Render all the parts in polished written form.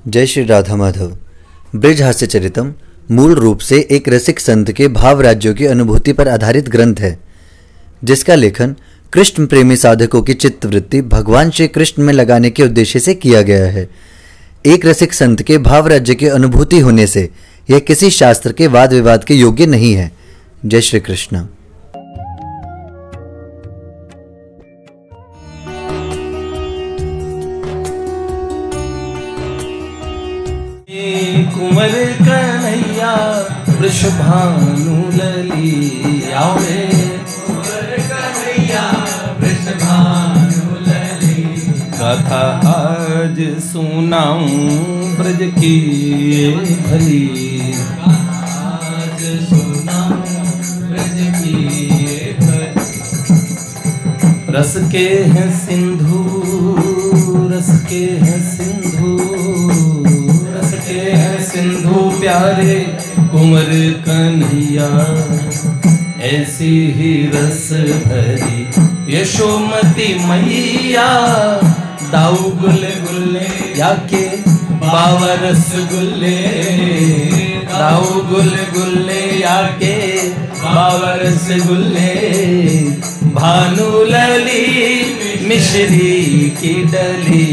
जय श्री राधा माधव। ब्रज हास्य चरितम मूल रूप से एक रसिक संत के भाव राज्यों की अनुभूति पर आधारित ग्रंथ है, जिसका लेखन कृष्ण प्रेमी साधकों की चित्तवृत्ति भगवान श्री कृष्ण में लगाने के उद्देश्य से किया गया है। एक रसिक संत के भाव राज्य की अनुभूति होने से यह किसी शास्त्र के वाद विवाद के योग्य नहीं है। जय श्री कृष्ण। कुंवर कन्हैया वृषभानु ललिया रे, कुंवर कन्हैया वृषभानु ललिया। कथा आज सुनाऊं ब्रज की भली, आज सुनाऊं ब्रज की भली। रस के हैं सिंधु, रस के हैं सिंधु, सिंधु प्यारे कुंवर कन्हैया। ऐसी ही रस भरी यशोमती मैया, दाऊ गुल्ले गुल्ले याके बाबा रसगुल्ले, दाऊ गुल्ले गुल्ले याके बाबा रसगुल्ले। भानु लली मिश्री की डली,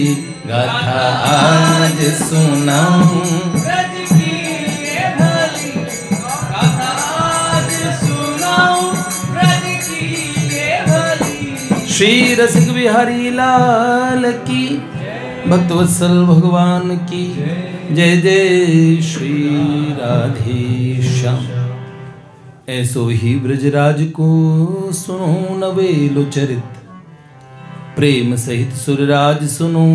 गाथा आज सुनाऊं ब्रज की भली, गाथा आज सुनाऊं ब्रज की भली। श्री रसिक बिहारी लाल की, भक्तवत्सल भगवान की जय जय। श्री राधेश्याम। ऐसो ही ब्रजराज को सुनो नवेलो चरित, प्रेम सहित सुरराज सुनो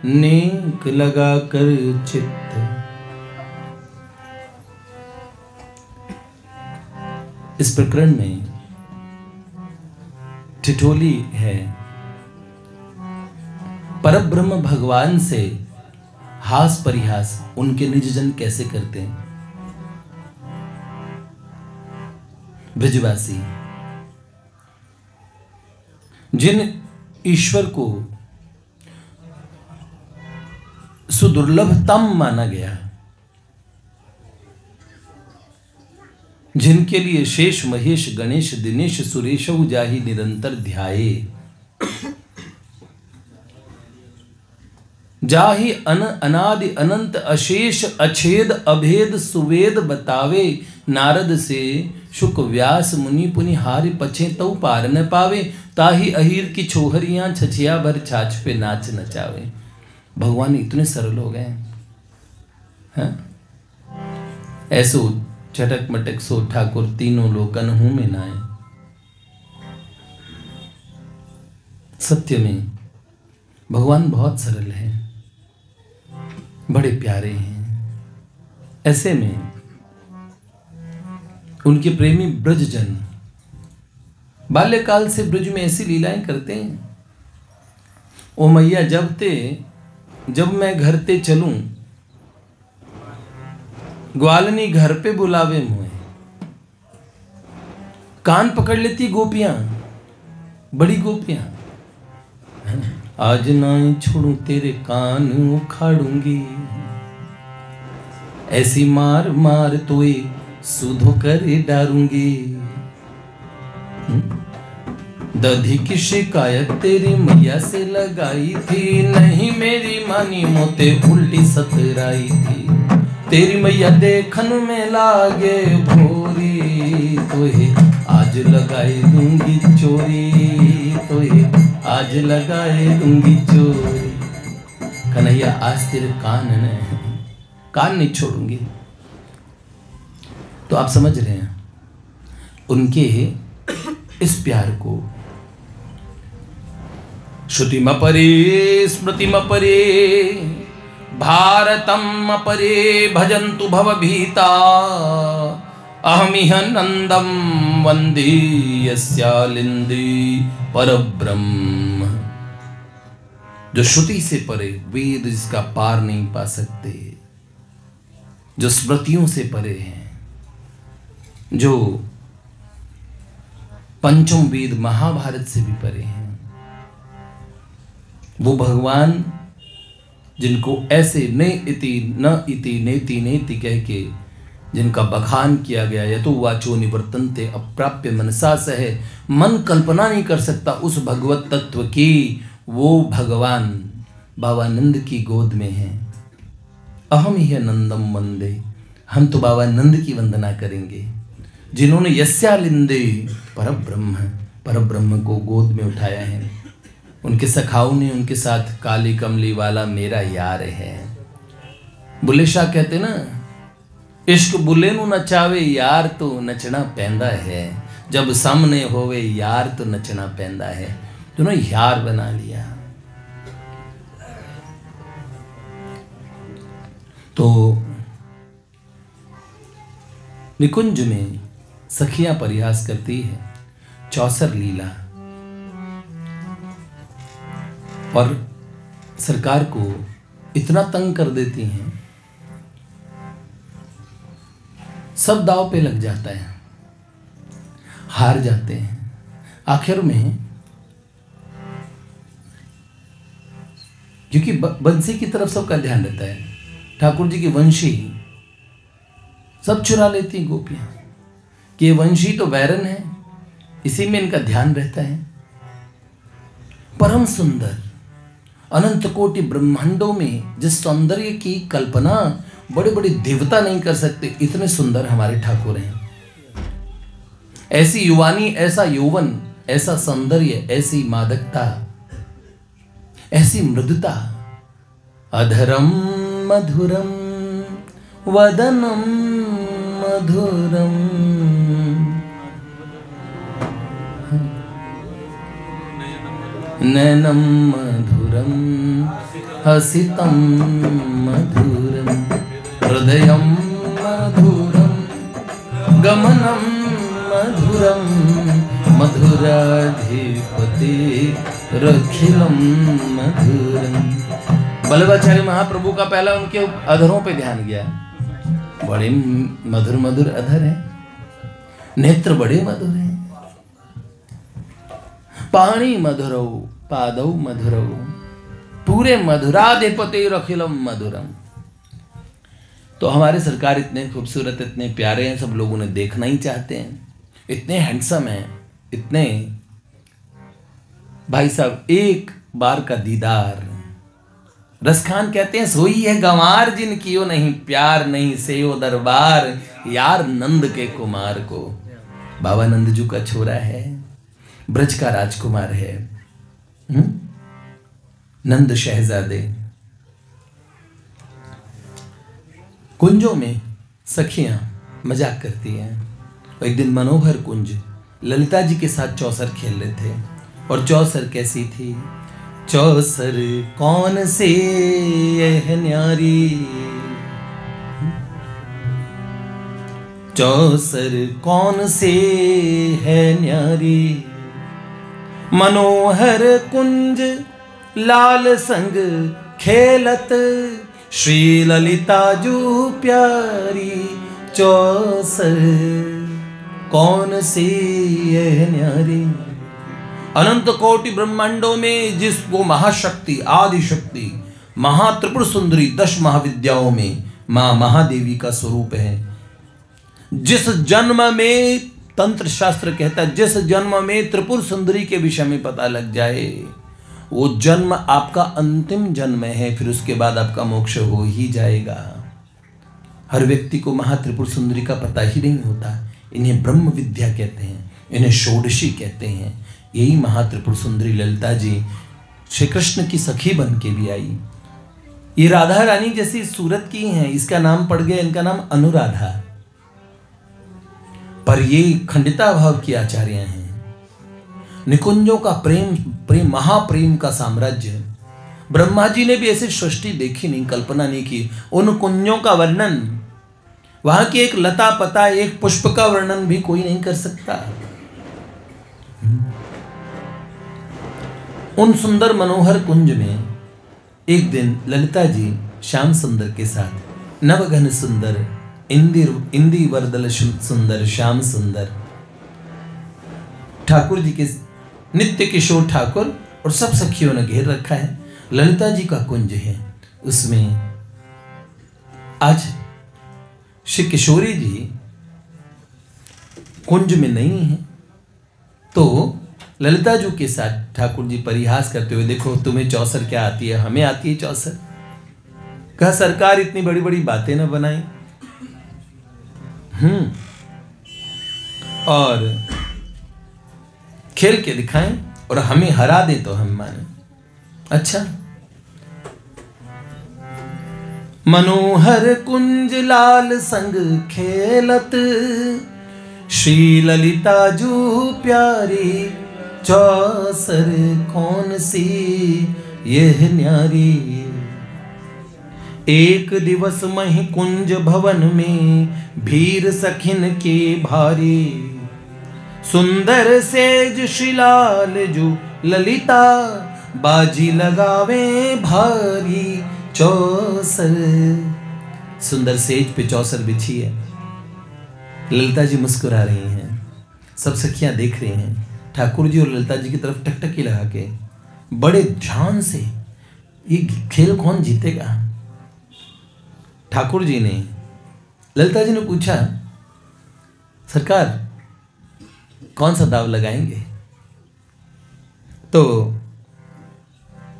नेक लगा कर चित्त। इस प्रकरण में ठिठोली है। परब्रह्म भगवान से हास परिहास उनके निजजन कैसे करते हैं। ब्रजवासी जिन ईश्वर को सुदुर्लभतम माना गया, जिनके लिए शेष महेश गणेश दिनेश सुरेश जाहि निरंतर ध्याये, जाहि अनादि अनंत अशेष अछेद अभेद सुवेद बतावे। नारद से शुक व्यास मुनि पुनि हारि पछे तऊ पार न पावे। ताही अहीर की छोहरियां छछिया भर छाछ पे नाच नचावे। भगवान इतने सरल हो गए हैं। ऐसो चटक मटक सो ठाकुर तीनों लोकन हूं में नाए। सत्य में भगवान बहुत सरल हैं, बड़े प्यारे हैं। ऐसे में उनके प्रेमी ब्रजजन बाल्यकाल से ब्रज में ऐसी लीलाएं करते हैं। ओ मैया जब मैं घर ते चलूं, ग्वालनी घर पे बुलावे मुझे। कान पकड़ लेती गोपियां, बड़ी गोपियां। आज ना छोड़ू तेरे कान उखाड़ूंगी, ऐसी मार मार तोए सुधो कर डारूंगी। दधी की शिकायत तेरी मैया से लगाई थी, नहीं मेरी मानी मोते उल्टी सतराई थी। तेरी मैया देखन में लागे भोरी, तोहे आज लगाए दूंगी चोरी, तोहे आज लगाए दूंगी चोरी। कन्हैया आज तेरे कान नहीं छोड़ूंगी। तो आप समझ रहे हैं उनके इस प्यार को। श्रुतिम परे स्मृतिम परे भारतम परे भजन्तु भवभीता। अहमिह नंदम वंदे यस्यालिंदे परब्रह्म। जो श्रुति से परे, वेद जिसका पार नहीं पा सकते, जो स्मृतियों से परे हैं, जो पंचम वेद महाभारत से भी परे हैं, वो भगवान जिनको ऐसे ने इति न इति नेति नेति कह के जिनका बखान किया गया, या तो वाचो निवर्तन्ते अप्राप्य मनसा सह, मन कल्पना नहीं कर सकता उस भगवत तत्व की, वो भगवान बाबा नंद की गोद में हैं। अहम ही नंदम वंदे, हम तो बाबा नंद की वंदना करेंगे जिन्होंने यस्यालिंदे परब्रह्म को गोद में उठाया है। उनके सखाओं ने उनके साथ काली कमली वाला मेरा यार है। बुल्ले शाह कहते ना, इश्क बुल्ले नू नचावे यार तो नचना पैंदा है, जब सामने होवे यार तो नचना पैंदा है। दोनों यार बना लिया। तो निकुंज में सखियां प्रयास करती है, चौसर लीला, और सरकार को इतना तंग कर देती हैं, सब दाव पे लग जाता है, हार जाते हैं। आखिर में क्योंकि बंसी की तरफ सबका ध्यान रहता है, ठाकुर जी की वंशी सब चुरा लेती गोपियां कि ये वंशी तो बैरन है, इसी में इनका ध्यान रहता है। परम सुंदर अनंत कोटि ब्रह्मांडों में जिस सौंदर्य की कल्पना बड़े बड़े देवता नहीं कर सकते, इतने सुंदर हमारे ठाकुर हैं। ऐसी युवानी, ऐसा यौवन, ऐसा सौंदर्य, ऐसी मादकता, ऐसी मृदुता। अधरम मधुरम वदनम मधुरम, नयनम मधुरम हसितम मधुरम, हृदयम मधुरम गमनम मधुरम, मधुराधिपति रखिलम मधुरम। वल्लभाचार्य महाप्रभु का पहला उनके अधरों पे ध्यान गया। बड़े मधुर मधुर अधर हैं, नेत्र बड़े मधुर हैं। पाणी मधुरौ पादौ मधुरौ, पूरे मधुराधिपति रखिलम मधुरम। तो हमारे सरकार इतने खूबसूरत, इतने प्यारे हैं, सब लोग उन्हें देखना ही चाहते हैं। इतने हैंडसम हैं, इतने, भाई साहब एक बार का दीदार। रसखान कहते हैं, सोई है गंवार जिन कियो नहीं प्यार, नहीं सेयो दरबार, यार नंद के कुमार को। बाबा नंदजू का छोरा है, ब्रज का राजकुमार है, नंद शहजादे। कुंजों में सखियां मजाक करती हैं। एक दिन मनोहर कुंज ललिता जी के साथ चौसर खेल रहे थे, और चौसर कैसी थी? चौसर कौन से यह न्यारी, चौसर कौन से है न्यारी, मनोहर कुंज लाल संग खेलत, श्री ललिता जू प्यारी, चौसर कौन सी यह न्यारी। अनंत कोटि ब्रह्मांडों में जिसको महाशक्ति, आदि शक्ति, महात्रिपुर सुंदरी 10 महाविद्याओं में मां महादेवी का स्वरूप है। जिस जन्म में, तंत्र शास्त्र कहता है, जिस जन्म में त्रिपुर सुंदरी के विषय में पता लग जाए, वो जन्म आपका अंतिम जन्म है, फिर उसके बाद आपका मोक्ष हो ही जाएगा। हर व्यक्ति को महात्रिपुर सुंदरी का पता ही नहीं होता। इन्हें ब्रह्म विद्या कहते हैं, इन्हें षोडशी कहते हैं। यही महात्रिपुर सुंदरी ललिता जी श्री कृष्ण की सखी बन के भी आई। ये राधा रानी जैसी सूरत की हैं, इसका नाम पड़ गया, इनका नाम अनुराधा। पर ये खंडिता भाव की आचार्य हैं। निकुंजों का प्रेम, महाप्रेम का साम्राज्य। ब्रह्मा जी ने भी ऐसी सृष्टि देखी नहीं, कल्पना नहीं की। उन कुंजों का वर्णन, वहां की एक लता पता, एक पुष्प का वर्णन भी कोई नहीं कर सकता। उन सुंदर मनोहर कुंज में एक दिन ललिता जी श्याम सुंदर के साथ, नवघन सुंदर, इंदी वरदल सुंदर, श्याम सुंदर, ठाकुर जी के नित्य किशोर ठाकुर और सब सखियों ने घेर रखा है। ललिता जी का कुंज है, उसमें आज श्री किशोरी जी कुंज में नहीं है, तो ललिता जी के साथ ठाकुर जी परिहास करते हुए, देखो तुम्हें चौसर क्या आती है, हमें आती है चौसर। कहा सरकार इतनी बड़ी बड़ी बातें न बनाई, और खेल के दिखाएं और हमें हरा दें तो हम माने। अच्छा, मनोहर कुंज लाल संग खेलत, श्री ललिता जू प्यारी, चौसर कौन सी यह न्यारी। एक दिवस मही कुंज भवन में, भीर सखिन के भारी, सुंदर सेज श्रीलाल जू ललिता, बाजी लगावे भारी चौसर। सुंदर सेज पे चौसर बिछी है, ललिता जी मुस्कुरा रही हैं, सब सखियां देख रही हैं। ठाकुर जी और ललिता जी की तरफ टकटकी लगा के बड़े ध्यान से, ये खेल कौन जीतेगा। ठाकुर जी ने, ललिता जी ने पूछा, सरकार कौन सा दाव लगाएंगे। तो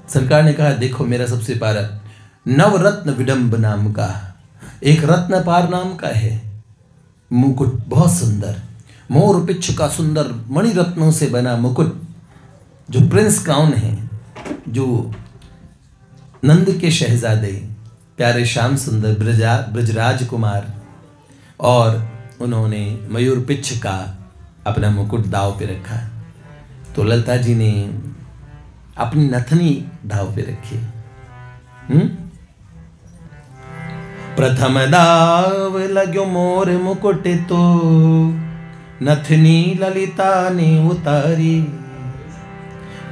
सरकार ने कहा, देखो मेरा सबसे प्यारा नवरत्न विडंब नाम का एक रत्नपार नाम का है मुकुट, बहुत सुंदर, मोर पिच्छ का सुंदर मणि रत्नों से बना मुकुट, जो प्रिंस क्राउन है, जो नंद के शहजादे प्यारे श्याम सुंदर ब्रजराज कुमार, और उन्होंने मयूर पिच्छ का अपना मुकुट दाव पे रखा। तो ललिता जी ने अपनी नथनी दाव पे रखी। प्रथम दाव लग्यो मोर मुकुट तो, नथनी ललिता ने उतारी,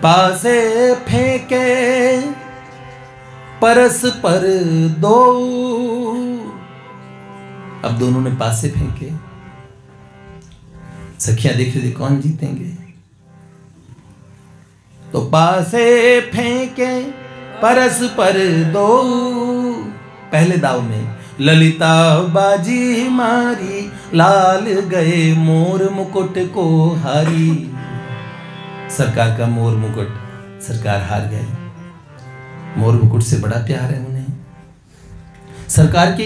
पासे फेंके परस पर दो। अब दोनों ने पासे फेंके, सखियां देख रही थी कौन जीतेंगे। तो पासे फेंके परस पर दो, पहले दाव में ललिता बाजी मारी, लाल गए मोर मुकुट को हारी। सरकार का मोर मुकुट, सरकार हार गए। मोर मुकुट से बड़ा प्यार है उन्हें। सरकार की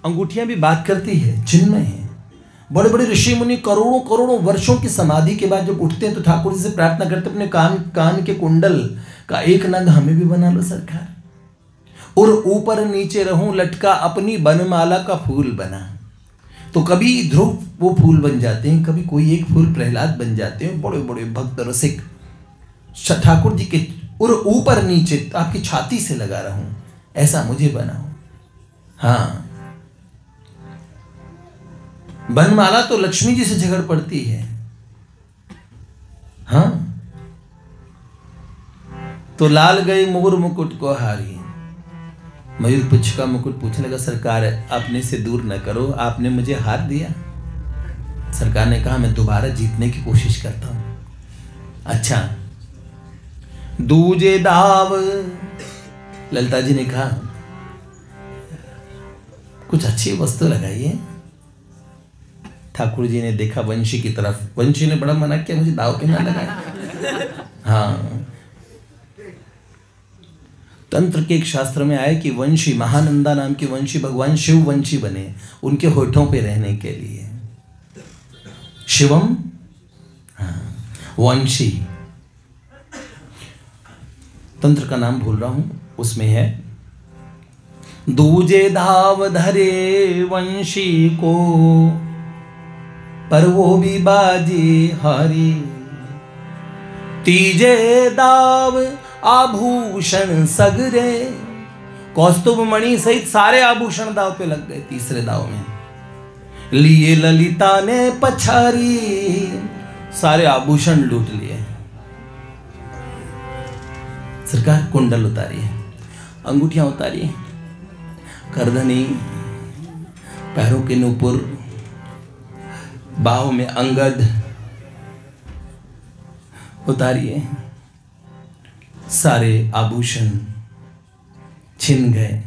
अंगूठियां भी बात करती है, चिन्मय है। बड़े बड़े ऋषि मुनि करोड़ों करोड़ों वर्षों की समाधि के बाद जब उठते हैं तो ठाकुर जी से प्रार्थना करते, अपने कान के कुंडल का एक नग हमें भी बना लो सरकार, और ऊपर नीचे रहूं लटका अपनी बनमाला का फूल बना। तो कभी ध्रुव वो फूल बन जाते हैं, कभी कोई एक फूल प्रहलाद बन जाते हैं। बड़े बड़े भक्त रसिक ठाकुर जी के, और ऊपर नीचे आपकी छाती से लगा रहूं, ऐसा मुझे बनाओ। हाँ, बनमाला तो लक्ष्मी जी से झगड़ पड़ती है। हाँ, तो लाल गए मोर मुकुट को हारी। मयूर पुच्छ का मुकुट पूछने लगा, सरकार अपने से दूर न करो, आपने मुझे हार दिया। सरकार ने कहा, मैं दोबारा जीतने की कोशिश करता हूं। अच्छा, दूजे दाव, ललिता जी ने कहा कुछ अच्छी वस्तु लगाइए। ठाकुर जी ने देखा वंशी की तरफ, वंशी ने बड़ा मना किया, मुझे दाव पे ना लगाए। हाँ, तंत्र के एक शास्त्र में आया कि वंशी, महानंदा नाम के वंशी भगवान शिव वंशी बने उनके होठों पे रहने के लिए। शिवम, हाँ, वंशी, तंत्र का नाम भूल रहा हूं, उसमें है, दूजे धाव धरे वंशी को, पर वो भी बाजी हारी। तीजे दाव आभूषण सगरे, कौस्तुभ मणि सहित सारे आभूषण दाव पे लग गए। तीसरे दाव में लिए ललिता ने पछारी, सारे आभूषण लूट लिए। सरकार कुंडल उतारी, अंगूठियां उतारी, करधनी, पैरों के नूपुर, बाहों में अंगद उतारिए, सारे आभूषण छिन गए।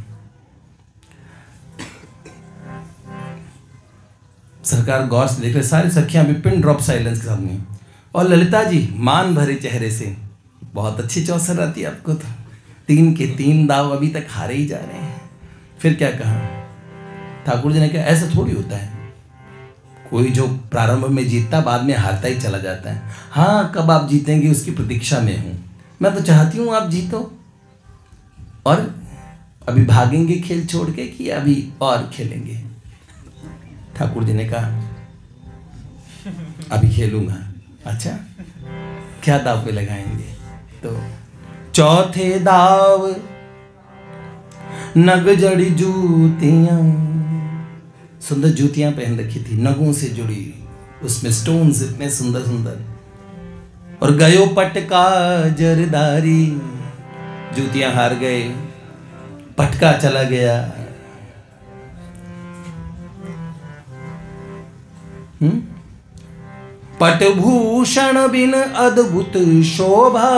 सरकार गौर से देख रहे, सारी सखियां भी पिन ड्रॉप साइलेंस के सामने। और ललिता जी मान भरे चेहरे से, बहुत अच्छी चौसर आती है आपको तो, 3 के 3 दाव अभी तक हारे ही जा रहे हैं। फिर क्या कहा ठाकुर जी ने कहा, ऐसा थोड़ी होता है, कोई जो प्रारंभ में जीतता बाद में हारता ही चला जाता है। हाँ, कब आप जीतेंगे उसकी प्रतीक्षा में हूँ, मैं तो चाहती हूँ आप जीतो। और अभी भागेंगे खेल छोड़ के कि अभी और खेलेंगे? ठाकुर जी ने कहा अभी खेलूंगा। अच्छा, क्या दाव पे लगाएंगे? तो चौथे दाव नग जड़ी जूतियां, सुंदर जूतियां पहन रखी थी, नगों से जुड़ी, उसमें स्टोन्स इतने सुंदर सुंदर। और गयो पटका जरदारी, जूतियां हार गए, पटका चला गया। पटभूषण बिन अद्भुत शोभा,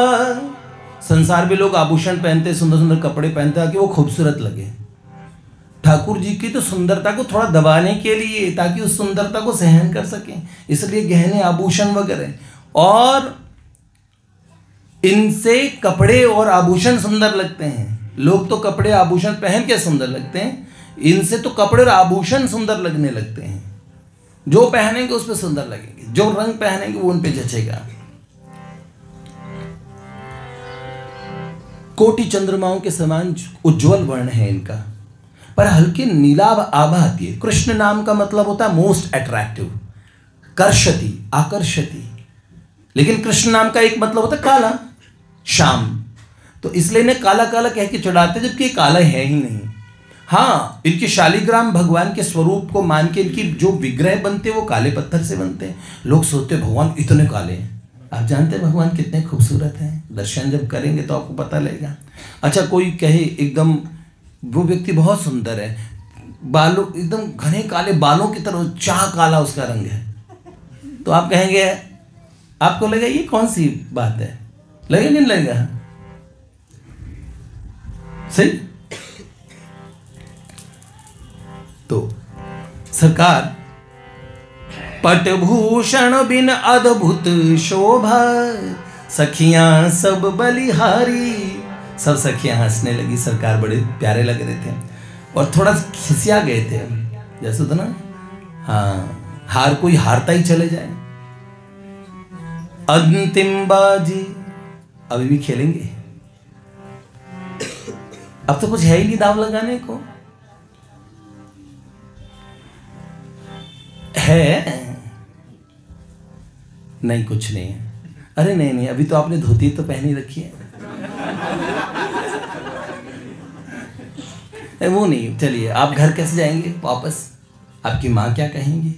संसार में लोग आभूषण पहनते, सुंदर सुंदर कपड़े पहनते ताकि वो खूबसूरत लगे। ठाकुर जी की तो सुंदरता को थोड़ा दबाने के लिए, ताकि उस सुंदरता को सहन कर सकें, इसलिए गहने आभूषण वगैरह। और इनसे कपड़े और आभूषण सुंदर लगते हैं। लोग तो कपड़े आभूषण पहन के सुंदर लगते हैं, इनसे तो कपड़े और आभूषण सुंदर लगने लगते हैं। जो पहनेंगे उस पर सुंदर लगेंगे, जो रंग पहनेंगे वो उन पे जचेगा। कोटि चंद्रमाओं के समान उज्जवल वर्ण है इनका, पर हल्की नीलाभ आभा आती है। कृष्ण नाम का मतलब होता है मोस्ट अट्रैक्टिव, कर्षति, आकर्षति। लेकिन कृष्ण नाम का एक मतलब होता है काला, श्याम। तो इसलिए इन्हें काला काला कह के चढ़ाते, जबकि काला है ही नहीं। हाँ, इनके शालिग्राम भगवान के स्वरूप को मान के इनकी जो विग्रह बनते वो काले पत्थर से बनते हैं। लोग सोचते भगवान इतने काले हैं, आप जानते हैं भगवान कितने खूबसूरत हैं। दर्शन जब करेंगे तो आपको पता लगेगा। अच्छा, कोई कहे एकदम वो व्यक्ति बहुत सुंदर है, बालों एकदम घने काले बालों की तरह, चाह काला उसका रंग है, तो आप कहेंगे, आपको लगेगा ये कौन सी बात है? लगेगा नहीं लगेगा? सही। तो सरकार पटभूषण बिन अद्भुत शोभा, सखियां सब बलिहारी। सब सखियां हंसने लगी, सरकार बड़े प्यारे लग रहे थे और थोड़ा खिसिया गए थे, जैसे होता ना, हाँ, हार कोई हारता ही चले जाए। अंतिम बाजी, अभी भी खेलेंगे, अब तो कुछ है ही नहीं दाव लगाने को। है नहीं, कुछ नहीं है। अरे नहीं नहीं, अभी तो आपने धोती तो पहनी रखी है। वो नहीं, चलिए आप घर कैसे जाएंगे वापस? आपकी माँ क्या कहेंगी?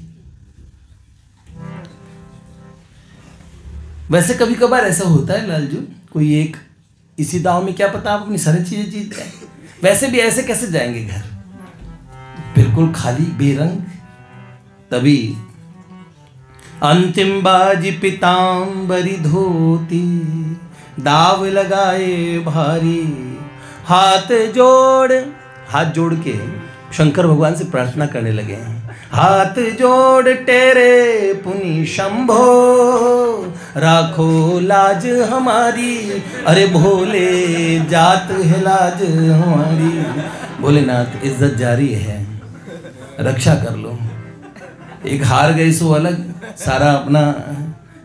वैसे कभी कभार ऐसा होता है लालजू, कोई एक इसी दाव में क्या पता आप अपनी सारी चीजें जीत गए। वैसे भी ऐसे कैसे जाएंगे घर, बिल्कुल खाली बेरंग। तभी अंतिम बाजी पीतांबरी धोती, दाव लगाए भारी। हाथ जोड़ के शंकर भगवान से प्रार्थना करने लगे हैं। हाथ जोड़ टेरे पुनि शंभो, राखो लाज हमारी। अरे भोले जात है लाज हमारी। भोलेनाथ इज्जत जारी है, रक्षा कर लो। एक हार गए सो अलग, सारा अपना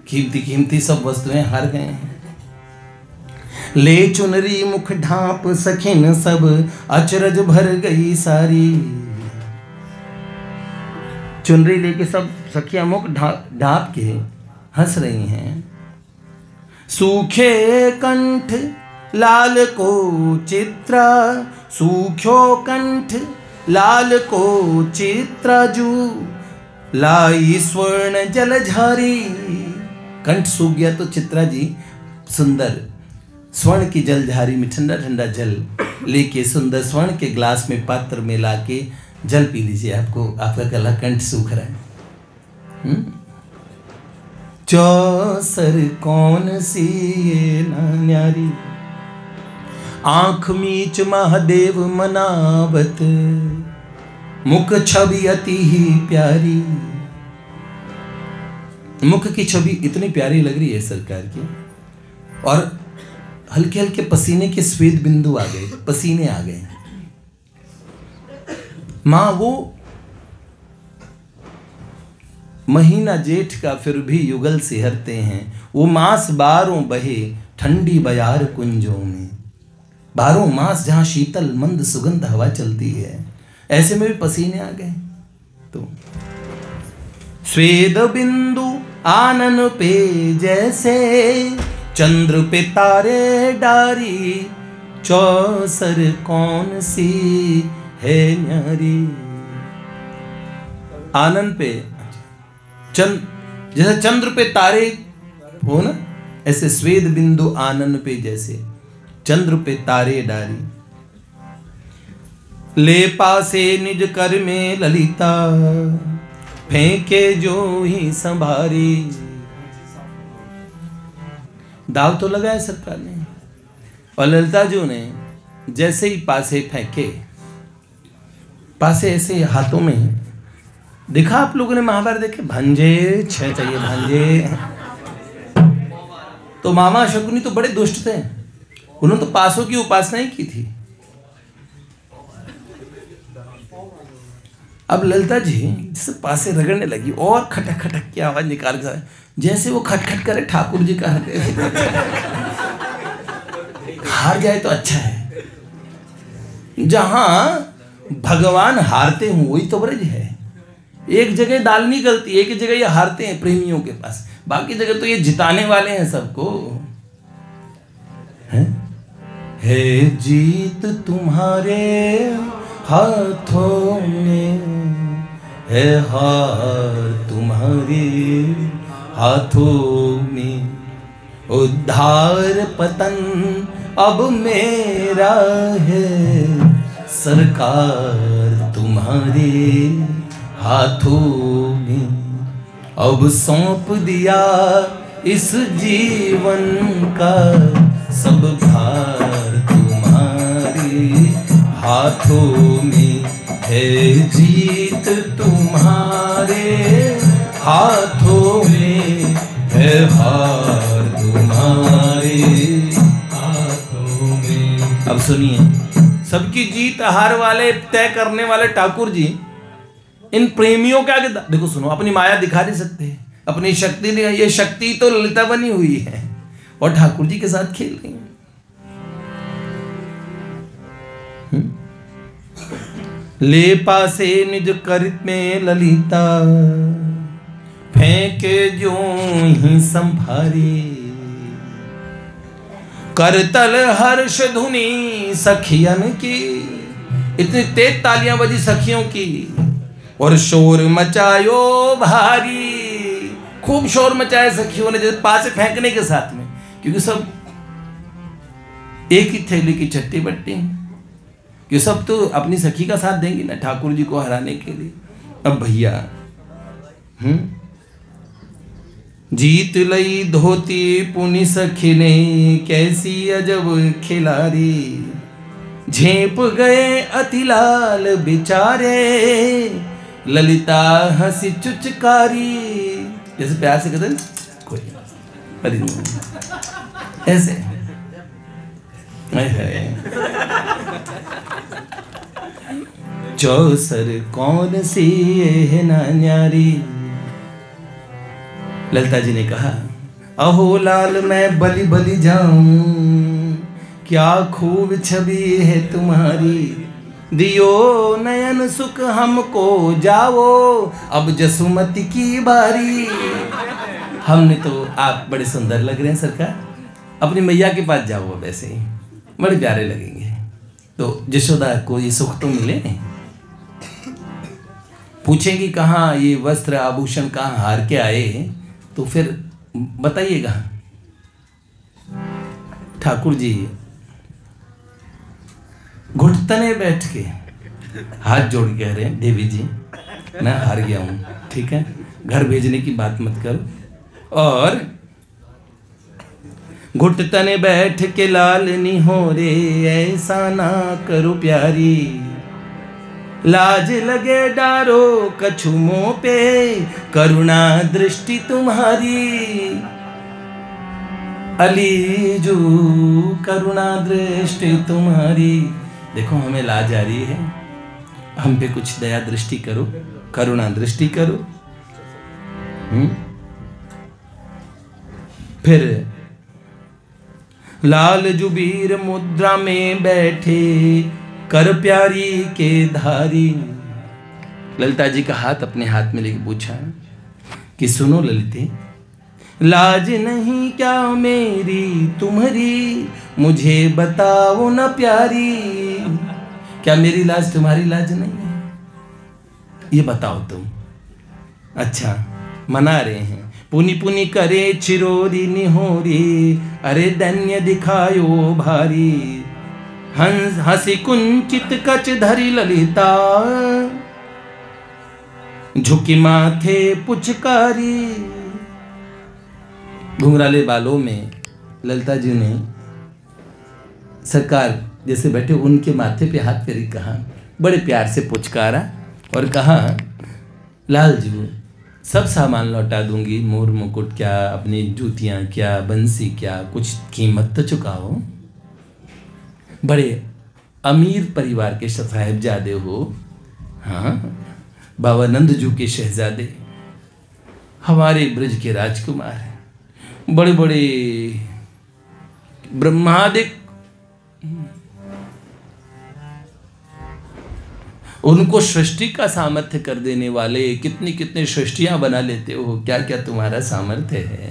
कीमती सब वस्तुएं हार गए हैं। ले चुनरी मुख ढांप सखिन सब, अचरज भर गई सारी। चुनरी लेके सब सखियां मुख ढांप के हंस रही हैं। सूखे कंठ लाल को चित्रा, सूख्यो कंठ लाल को चित्राजू। लाई स्वर्ण जलझारी, कंठ सूख गया तो चित्रा जी सुंदर स्वर्ण की जलझारी में ठंडा ठंडा जल लेके सुंदर स्वर्ण के ग्लास में पात्र में लाके जल पी लीजिए। आपका गला कंठ सूख रहा है। चौसर कौन सी ये ना न्यारी, आंख मीच महादेव मनावत, मुख छवि अति ही प्यारी। मुख की छवि इतनी प्यारी लग रही है सरकार की, और हल्के हल्के पसीने के श्वेत बिंदु आ गए, पसीने आ गए। मां वो महीना जेठ का फिर भी युगल सिहरते हैं, वो मास बारों बहे ठंडी बयार कुंजों में। बारों मास जहां शीतल मंद सुगंध हवा चलती है, ऐसे में भी पसीने आ गए। तो स्वेद बिंदु आनन पे जैसे, चंद्र पे तारे डारी, चौसर कौन सी है न्यारी। आनन पे जैसे चंद्र पे तारे हो ना, ऐसे स्वेद बिंदु आनन पे जैसे, चंद्र पे तारे डारी। ले पासे निज कर में ललिता, फेंके जो ही संभारी। दाव तो लगाया सरकार ने, और ललिता जो ने जैसे ही पासे फेंके, पासे ऐसे हाथों में देखा। आप लोगों ने महाभारत देखे, भंजे 6 चाहिए भंजे। तो मामा शकुनी तो बड़े दुष्ट थे, उन्होंने तो पासों की उपासना ही की थी। अब ललिता जी जैसे पासे रगड़ने लगी और खटक खटक की आवाज निकाल कर, जैसे वो खटखट करे ठाकुर जी का हार जाए तो अच्छा है। जहां भगवान हारते हूं वही तो ब्रज है। एक जगह दाल नहीं गलती, एक जगह ये हारते हैं प्रेमियों के पास, बाकी जगह तो ये जिताने वाले हैं सबको। है जीत तुम्हारे हाथों में, है हार तुम्हारे हाथों में। उद्धार पतन अब मेरा है, सरकार तुम्हारे हाथों में। अब सौंप दिया इस जीवन का सब भार तुम्हारे हाथों में। है जीत तुम्हारे हाथों में, है हार तुम्हारे हाथों में। अब सुनिए, सबकी जीत हार वाले तय करने वाले ठाकुर जी इन प्रेमियों के आगे देखो, सुनो, अपनी माया दिखा नहीं सकते, अपनी शक्ति नहीं। ये शक्ति तो ललिता बनी हुई है और ठाकुर जी के साथ खेल रही है। ले पासे निज कर में ललिता, फेंके जो ही संभारी। करतल हर्ष धुनी सखियन की, इतनी तेज तालियां बजी सखियों की, और शोर मचायो भारी। खूब शोर मचाया सखियों ने, जैसे पासे फेंकने के साथ में, क्योंकि सब एक ही थैली की चट्टी बट्टी, कि सब तो अपनी सखी का साथ देंगे ना ठाकुर जी को हराने के लिए। अब भैया जीत लई धोती पुनि सखी ने, कैसी अजब खिलारी। झेप गए अतिलाल बिचारे, ललिता हंसी चुचकारी। जैसे प्यार से कहते कोई ऐसे चौसर कौन सी है ना न्यारी। ललिता जी ने कहा, अहो लाल मैं बलि बलि जाऊं, क्या खूब छवि है तुम्हारी। दियो नयन सुख हमको जाओ, अब जसुमती की बारी। हमने तो आप बड़े सुंदर लग रहे हैं सरकार, अपनी मैया के पास जाओ, अब ऐसे ही बड़े प्यारे लगेंगे। तो जशोदा को ये सुख तो मिले। पूछेंगी कहाँ ये वस्त्र आभूषण कहाँ हार के आए, तो फिर बताइएगा। ठाकुर जी घुटने बैठ के हाथ जोड़ के कह रहे हैं, देवी जी मैं हार गया हूं, ठीक है, घर भेजने की बात मत करो। और घुटतने बैठ के लाल निहोरे, ऐसा ना करो प्यारी। लाज लगे डारो कछु मुँह पे, करुणा दृष्टि तुम्हारी। अलीजू करुणा दृष्टि तुम्हारी। देखो हमें लाज आ रही है, हम पे कुछ दया दृष्टि करो, करुणा दृष्टि करो। फिर लाल जुबीर मुद्रा में बैठे, कर प्यारी के धारी। ललिता जी का हाथ अपने हाथ में लेके पूछा कि सुनो ललिते, लाज नहीं क्या मेरी तुम्हारी, मुझे बताओ न प्यारी। क्या मेरी लाज तुम्हारी लाज नहीं है? ये बताओ तुम। अच्छा मना रहे हैं। पुनि पुनि करे चिरोरी निहोरी, अरे दैन्य दिखायो भारी। हंस हंसी कुंचित कच धरी ललिता, झुकी माथे पुचकारी। घुंघराले बालों में ललिता जी ने सरकार जैसे बैठे उनके माथे पे हाथ फेरी, कहा बड़े प्यार से पुचकारा और कहा लाल जी सब सामान लौटा दूंगी, मोर मुकुट क्या, अपनी जूतियां क्या, बंसी क्या, कुछ कीमत तो चुकाओ। बड़े अमीर परिवार के साहिबजादे हो, हाँ बाबा नंदजू के शहजादे, हमारे ब्रज के राजकुमार हैं, बड़े बड़े ब्रह्मादिक, उनको सृष्टि का सामर्थ्य कर देने वाले, कितनी कितनी सृष्टियां बना लेते हो, क्या क्या तुम्हारा सामर्थ्य है।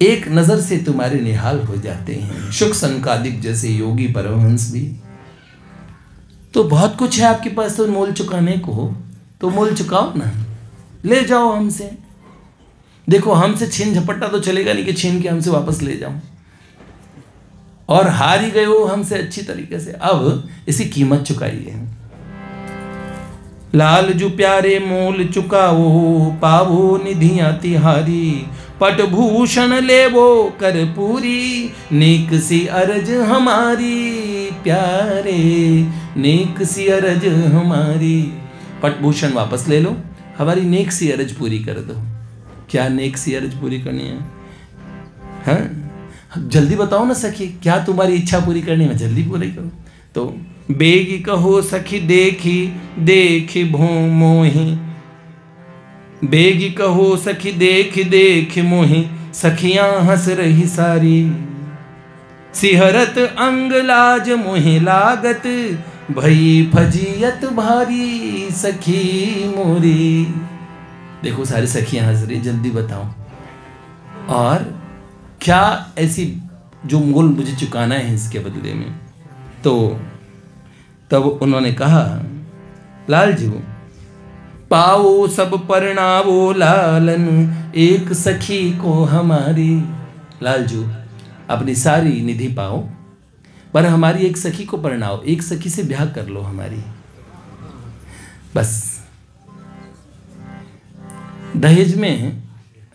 एक नजर से तुम्हारे निहाल हो जाते हैं, शुक संकादिक जैसे योगी परमहंस भी। तो बहुत कुछ है आपके पास, तो मोल चुकाने को हो तो मोल चुकाओ ना, ले जाओ हमसे। देखो हमसे छीन झपट्टा तो चलेगा नहीं कि छीन के हमसे वापस ले जाओ, और हार ही गए हो हमसे अच्छी तरीके से, अब इसकी कीमत चुकाइए। लाल जू प्यारे मोल चुकाओ, पावो निधियां तिहारी। पट भूषण लेवो कर पूरी, नेक सी अरज हमारी। प्यारे नेक सी अरज हमारी, पट भूषण वापस ले लो, हमारी नेक सी अरज पूरी कर दो। क्या नेक सी अरज पूरी करनी है? हाँ जल्दी बताओ ना सखी, क्या तुम्हारी इच्छा पूरी करनी है, जल्दी पूरी करो। तो बेगी कहो सखी देखी देखी भो मोही, बेगी कहो सखी देखी देखी मोही। सखियां हंस रही सारी, सिहरत अंग लाज मोहि लागत। भई फजीयत भारी सखी मोरी। देखो सारी सखियां हंस रही, जल्दी बताओ और क्या ऐसी जो मोल मुझे चुकाना है इसके बदले में। तो तब उन्होंने कहा लाल जी पाओ सब परणावो लालन, एक सखी को हमारी। लालजू अपनी सारी निधि पाओ पर हमारी एक सखी को परणाओ, एक सखी से ब्याह कर लो हमारी, बस दहेज में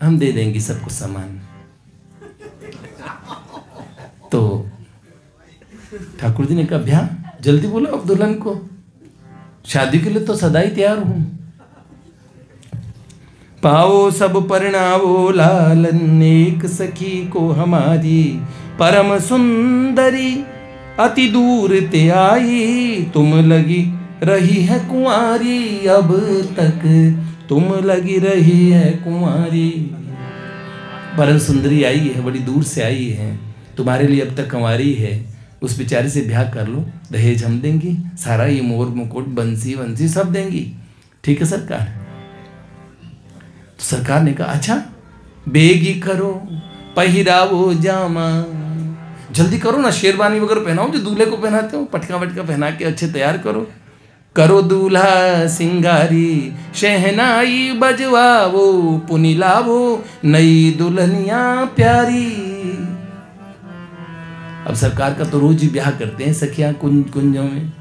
हम दे देंगे सबको सामान। तो ठाकुर जी ने कहा ब्याह जल्दी बोलो अब दुल्हन को, शादी के लिए तो सदा ही तैयार हूं। पाओ सब परणावो लालन, एक सखी को हमारी। परम सुंदरी अति दूर ते आई, तुम लगी रही है कुंवारी। अब तक तुम लगी रही है कुंवारी। परम सुंदरी आई है, बड़ी दूर से आई है, तुम्हारे लिए अब तक कुंवारी है, उस बेचारे से ब्याह कर लो, दहेज हम देंगे, सारा ये मोर मुकुट बंसी वंसी सब देंगी। ठीक है सरकार। तो सरकार ने कहा अच्छा बेगी करो पहिरावो जामा, जल्दी करो ना, शेरवानी वगैरह पहनाओ जो दूल्हे को पहनाते हो, पटका वटका पहना के अच्छे तैयार करो। करो दूल्हा सिंगारी, शहनाई बजवाओ, पुनि लावो नई दुल्हनिया प्यारी। अब सरकार का तो रोज ही ब्याह करते हैं सखियां कुंजों में।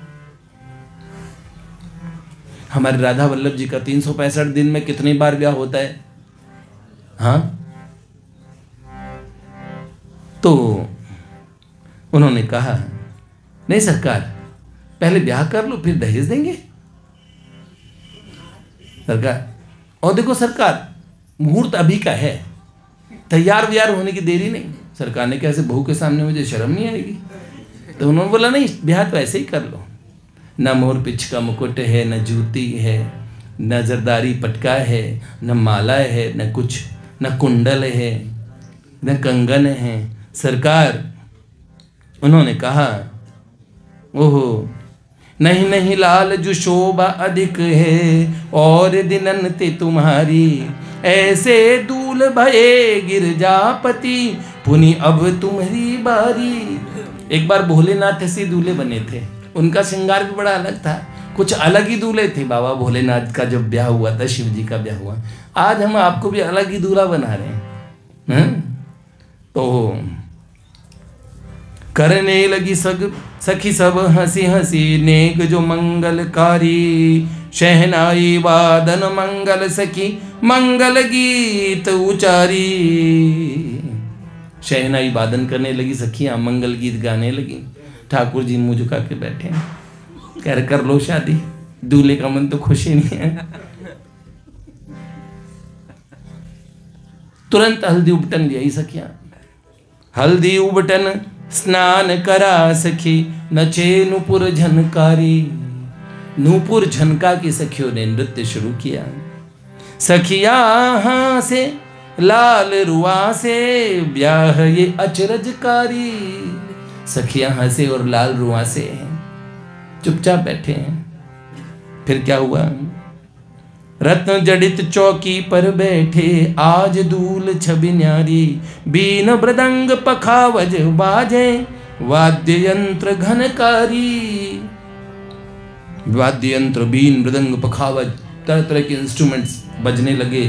हमारे राधा वल्लभ जी का 365 दिन में कितनी बार ब्याह होता है? हाँ कहा, नहीं सरकार, पहले ब्याह कर लो फिर दहेज देंगे। सरकार, और देखो सरकार, मुहूर्त अभी का है, तैयार व्यार होने की देरी नहीं। सरकार ने कैसे, बहू के सामने मुझे शर्म नहीं आएगी? तो उन्होंने बोला नहीं, ब्याह तो ऐसे ही कर लो। न मोर पिछ का मुकुट है, न जूती है, न जरदारी पटका है, न माला है, न कुछ, न कुंडल है, न कंगन है। सरकार, उन्होंने कहा, ओहो, नहीं नहीं लाल जो शोभा अधिक है, और दिनन ते तुम्हारी, ऐसे दूल भये गिरजापति, पुनि अब तुम्हारी बारी। एक बार भोलेनाथ ऐसे दूल्हे बने थे, उनका श्रृंगार भी बड़ा अलग था, कुछ अलग ही दूल्हे थे। बाबा भोलेनाथ का जब ब्याह हुआ था, शिव जी का ब्याह हुआ, आज हम आपको भी अलग ही दूल्हा बना रहे हैं। तो करने लगी सखी सब हंसी हंसी, नेक जो मंगलकारी, शहनाई वादन मंगल सखी, मंगल गीत उचारी। शहनाई वादन करने लगी सखियां, मंगल गीत गाने लगी। ठाकुर जी मुंह झुका के बैठे, कह रहे कर लो शादी, दूल्हे का मन तो खुश ही नहीं है। तुरंत हल्दी उबटन ले आई सखियां, हल्दी उबटन स्नान करा सखी, नचे नूपुर झनकारी। नूपुर झनका की सखियों ने नृत्य शुरू किया। सखिया हाँ से लाल रुआ से, ब्याह ये अचरजकारी। सखिया हंसे और लाल रुआ से चुपचाप बैठे हैं। फिर क्या हुआ? रत्न जड़ित चौकी पर बैठे, आज दूल छवि न्यारी, बीन मृदंग पखावज बाजे, वाद्य यंत्र घनकारी। वाद्य यंत्र, बीन, मृदंग, पखावज, तरह तरह के इंस्ट्रूमेंट्स बजने लगे।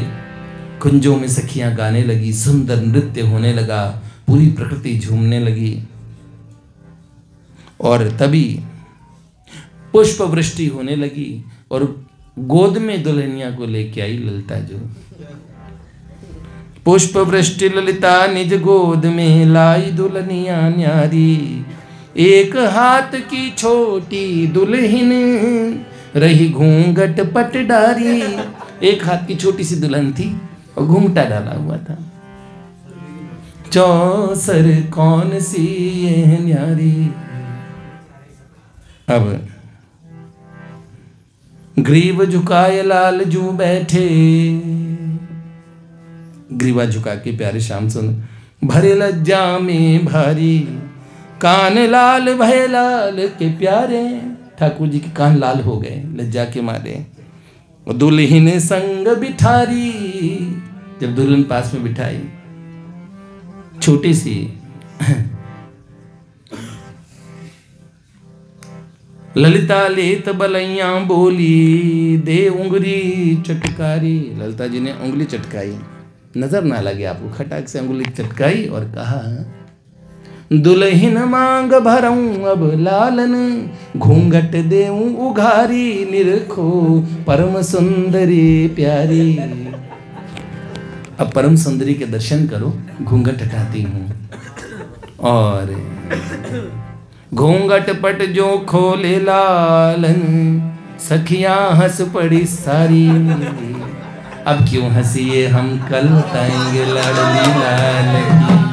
कुंजों में सखियां गाने लगी, सुंदर नृत्य होने लगा, पूरी प्रकृति झूमने लगी। और तभी पुष्प वृष्टि होने लगी और गोद में दुल्हनिया को लेके आई ललिता जो। पुष्प वृष्टि ललिता निज गोद में लाई दुल्हनिया न्यारी, एक हाथ की छोटी दुल्हन रही घूंघट पटडारी। एक हाथ की छोटी सी दुल्हन थी और घूंघटा डाला हुआ था। चौसर कौन सी ये न्यारी। अब ग्रीव झुकाए लाल जू बैठे, ग्रीवा झुका के प्यारे श्याम सुंदर, भरे लज्जा में भारी, कान लाल भय लाल के प्यारे। ठाकुर जी के कान लाल हो गए लज्जा के मारे। और दुल्हन संग बिठारी, जब दुल्हन पास में बिठाई, छोटी सी ललिता लेत बलैया बोली, दे उंगली चटकारी। ललिता जी ने उंगली चटकाई, नजर ना लगे आपको, खटाक से उंगली चटकाई और कहा, दुल्हन मांग भरऊं अब लालन, घूंघट देऊं उघारी, निरखो परम सुंदरी प्यारी। अब परम सुंदरी के दर्शन करो, घूंघट हटाती हूं। और घूंघट पट जो खोले लालन, सखियां हंस पड़ी सारी। अब क्यों हंसिए हम कल बताएंगे लाडली लाल की।